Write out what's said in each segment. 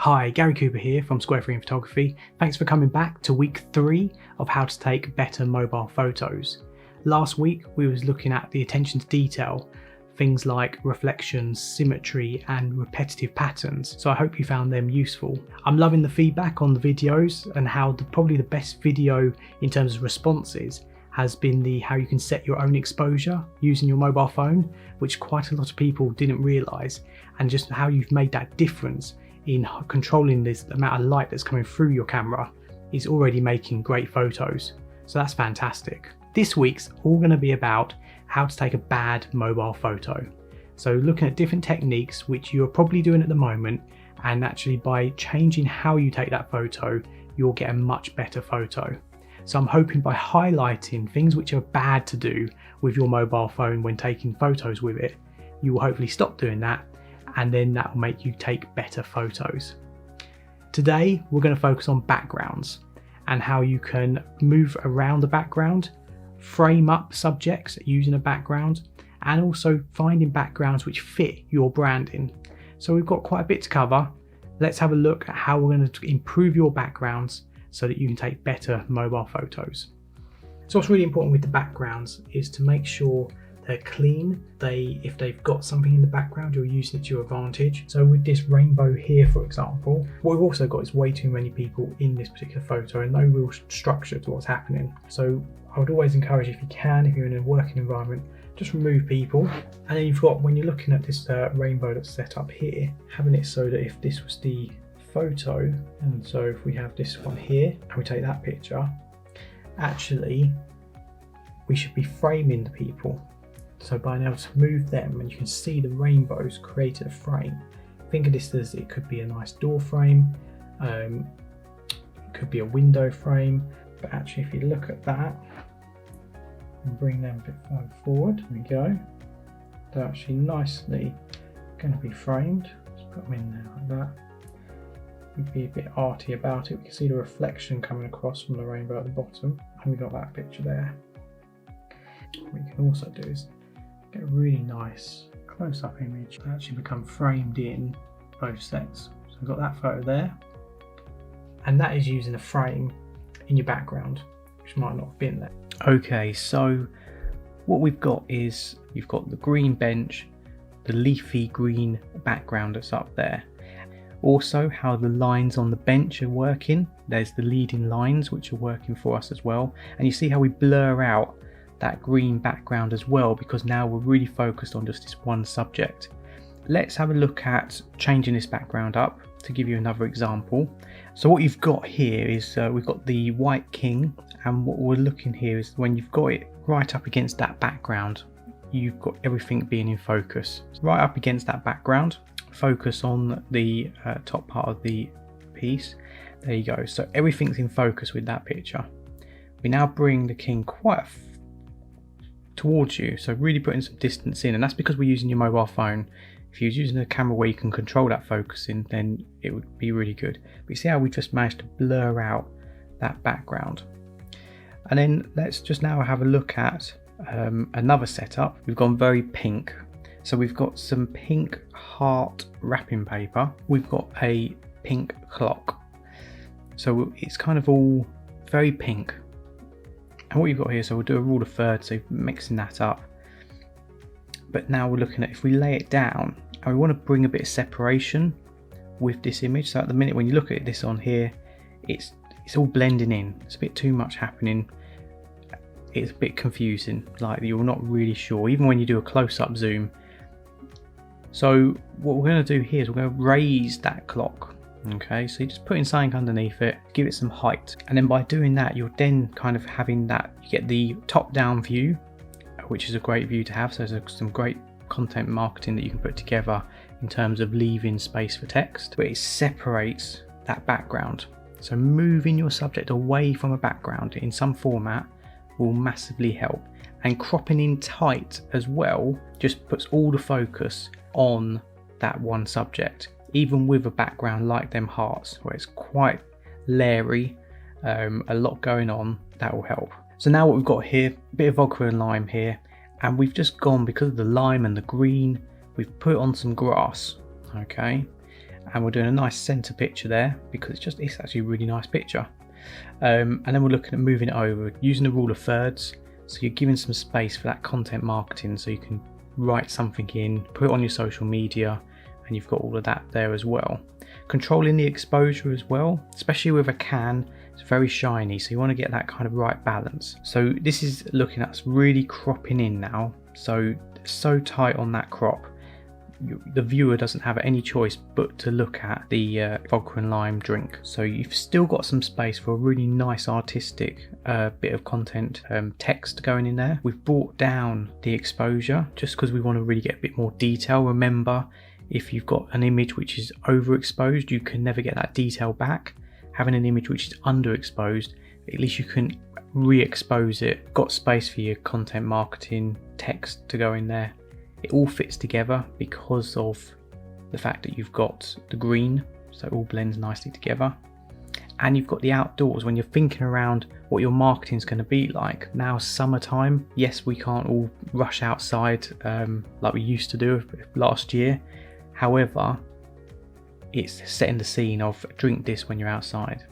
Hi, Gary Cooper here from Square 3 Photography. Thanks for coming back to week 3 of how to take better mobile photos. Last week we was looking at the attention to detail, things like reflections, symmetry and repetitive patterns, so I hope you found them useful. I'm loving the feedback on the videos and how probably the best video in terms of responses has been how you can set your own exposure using your mobile phone, which quite a lot of people didn't realise, and just how you've made that difference in controlling this amount of light that's coming through your camera is already making great photos. So that's fantastic. This week's all going to be about how to take a bad mobile photo. So looking at different techniques which you're probably doing at the moment, and actually by changing how you take that photo, you'll get a much better photo. So I'm hoping by highlighting things which are bad to do with your mobile phone when taking photos with it, you will hopefully stop doing that, and then that will make you take better photos. Today we're going to focus on backgrounds and how you can move around the background, frame up subjects using a background, and also finding backgrounds which fit your branding. So we've got quite a bit to cover. Let's have a look at how we're going to improve your backgrounds so that you can take better mobile photos. So what's really important with the backgrounds is to make sure they're clean. If they've got something in the background, you're using it to your advantage. So with this rainbow here, for example, what we've also got is way too many people in this particular photo and no real structure to what's happening. So I would always encourage, if you can, if you're in a working environment, just remove people. And then you've got, when you're looking at this rainbow that's set up here, having it so that if this was the photo, and so if we have this one here and we take that picture, actually we should be framing the people. So by now to move them, and you can see the rainbows created a frame. Think of this as it could be a nice door frame, it could be a window frame, but actually if you look at that and bring them a bit further forward, there we go, they're actually nicely going to be framed. Let's put them in there like that. We'd be a bit arty about it. We can see the reflection coming across from the rainbow at the bottom, and we got that picture there. What we can also do is get a really nice close-up image that actually become framed in both sets. So we've got that photo there, and that is using a frame in your background, which might not have been there. Okay, so what we've got is you've got the green bench, the leafy green background that's up there. Also how the lines on the bench are working. There's the leading lines which are working for us as well, and you see how we blur out that green background as well, because now we're really focused on just this one subject. Let's have a look at changing this background up to give you another example. So what you've got here is we've got the white king, and what we're looking here is when you've got it right up against that background, you've got everything being in focus. Right up against that background, focus on the top part of the piece. There you go, so everything's in focus with that picture. We now bring the king quite towards you, so really putting some distance in, and that's because we're using your mobile phone. If you're using a camera where you can control that focusing, then it would be really good. But you see how we just managed to blur out that background. And then let's just now have a look at another setup. We've gone very pink. So we've got some pink heart wrapping paper. We've got a pink clock. So it's kind of all very pink. And what you've got here, so we'll do a rule of thirds, so mixing that up. But now we're looking at, if we lay it down, and we want to bring a bit of separation with this image. So at the minute when you look at this on here, it's all blending in. It's a bit too much happening. It's a bit confusing, like you're not really sure, even when you do a close-up zoom. So what we're going to do here is we're going to raise that clock. Okay, so you're just putting something underneath it, give it some height, and then by doing that you're then kind of having that, you get the top-down view, which is a great view to have. So there's some great content marketing that you can put together in terms of leaving space for text, but it separates that background. So moving your subject away from a background in some format will massively help, and cropping in tight as well just puts all the focus on that one subject. Even with a background like them hearts, where it's quite leery, a lot going on, that will help. So now what we've got here, a bit of vodka and lime here, and we've just gone, because of the lime and the green, we've put on some grass, okay? and we're doing a nice center picture there because it's actually a really nice picture. And then we're looking at moving it over using the rule of thirds, so you're giving some space for that content marketing, so you can write something in, put it on your social media, and you've got all of that there as well. Controlling the exposure as well, especially with a can, it's very shiny, so you want to get that kind of right balance. So this is looking at us really cropping in now, so tight on that crop. The viewer doesn't have any choice but to look at the vodka and lime drink. So you've still got some space for a really nice artistic bit of content, text going in there. We've brought down the exposure just because we want to really get a bit more detail. Remember, if you've got an image which is overexposed, you can never get that detail back. Having an image which is underexposed, at least you can re-expose it. Got space for your content marketing text to go in there. It all fits together because of the fact that you've got the green, so it all blends nicely together. And you've got the outdoors when you're thinking around what your marketing is going to be like. Now summertime, yes, we can't all rush outside like we used to do last year. However, it's setting the scene of drink this when you're outside.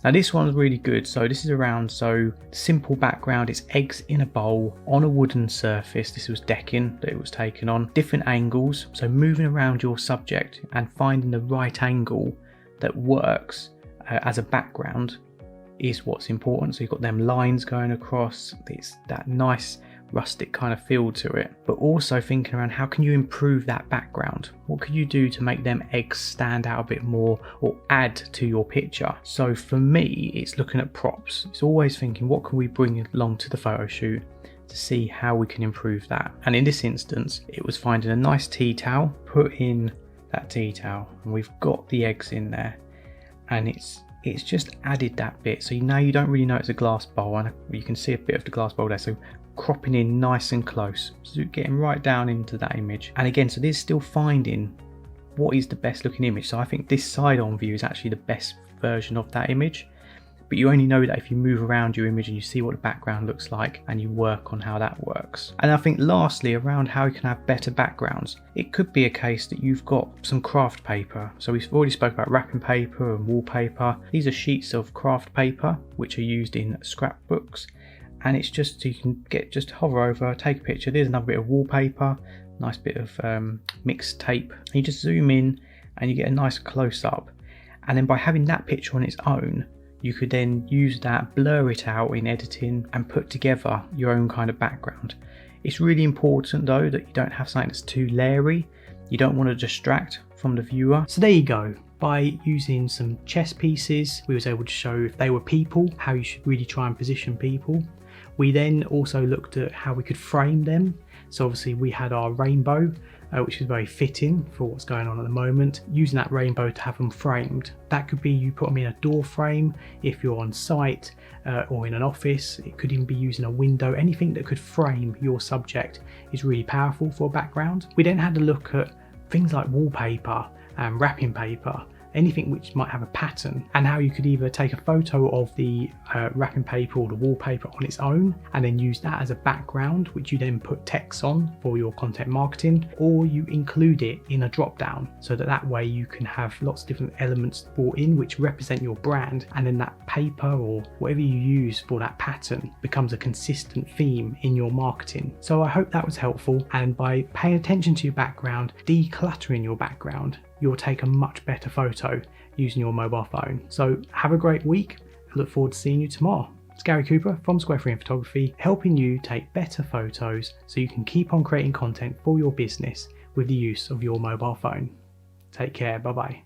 Now this one's really good. So this is around, so simple background, it's eggs in a bowl on a wooden surface. This was decking that it was taken on, different angles. So moving around your subject and finding the right angle that works as a background is what's important. So you've got them lines going across, it's that nice rustic kind of feel to it, but also thinking around how can you improve that background? What could you do to make them eggs stand out a bit more or add to your picture? So for me, it's looking at props. It's always thinking, what can we bring along to the photo shoot to see how we can improve that? And in this instance, it was finding a nice tea towel, put in that tea towel, and we've got the eggs in there, and it's just added that bit. So now you don't really know it's a glass bowl, and you can see a bit of the glass bowl there. So cropping in nice and close, so getting right down into that image. And again, so this is still finding what is the best looking image. So I think this side on view is actually the best version of that image, but you only know that if you move around your image and you see what the background looks like and you work on how that works. And I think lastly, around how you can have better backgrounds, it could be a case that you've got some craft paper. So we've already spoke about wrapping paper and wallpaper. These are sheets of craft paper which are used in scrapbooks, and it's just so you can just hover over, take a picture. There's another bit of wallpaper, nice bit of mixed tape, and you just zoom in and you get a nice close up. And then by having that picture on its own, you could then use that, blur it out in editing, and put together your own kind of background. It's really important though that you don't have something that's too leery. You don't want to distract from the viewer. So there you go. By using some chess pieces, we was able to show if they were people, how you should really try and position people. We then also looked at how we could frame them. So obviously we had our rainbow, which is very fitting for what's going on at the moment. Using that rainbow to have them framed. That could be you put them in a door frame if you're on site or in an office. It could even be using a window. Anything that could frame your subject is really powerful for a background. We then had a look at things like wallpaper and wrapping paper, anything which might have a pattern, and how you could either take a photo of the wrapping paper or the wallpaper on its own and then use that as a background which you then put text on for your content marketing, or you include it in a drop down so that way you can have lots of different elements brought in which represent your brand, and then that paper or whatever you use for that pattern becomes a consistent theme in your marketing. So I hope that was helpful, and by paying attention to your background, decluttering your background, you'll take a much better photo using your mobile phone. So have a great week. I look forward to seeing you tomorrow. It's Gary Cooper from Square Free Photography, helping you take better photos so you can keep on creating content for your business with the use of your mobile phone. Take care. Bye bye.